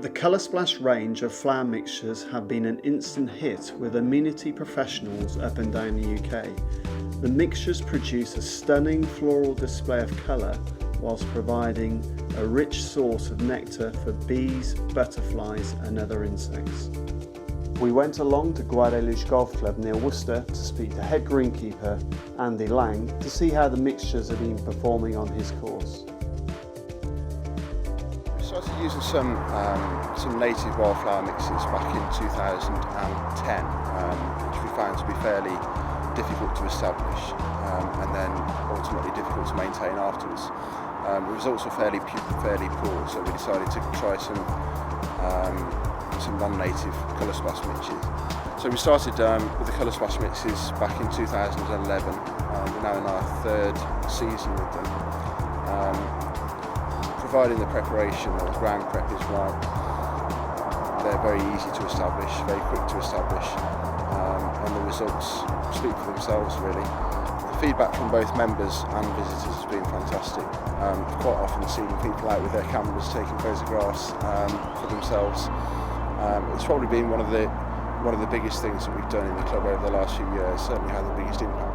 The Colour Splash range of flower mixtures have been an instant hit with amenity professionals up and down the UK. The mixtures produce a stunning floral display of colour whilst providing a rich source of nectar for bees, butterflies and other insects. We went along to Guadeloupe Golf Club near Worcester to speak to head greenkeeper Andy Lang to see how the mixtures have been performing on his course. We started using some native wildflower mixes back in 2010, which we found to be fairly difficult to establish and then ultimately difficult to maintain afterwards. The results were fairly poor, so we decided to try some non-native colour splash mixes. So we started with the colour splash mixes back in 2011. We're now in our third season with them. Providing the preparation or the ground prep is right, they're very easy to establish, very quick to establish, and the results speak for themselves really. The feedback from both members and visitors has been fantastic. I've quite often seen people out with their cameras taking photographs for themselves. It's probably been one of the biggest things that we've done in the club over the last few years, certainly had the biggest impact.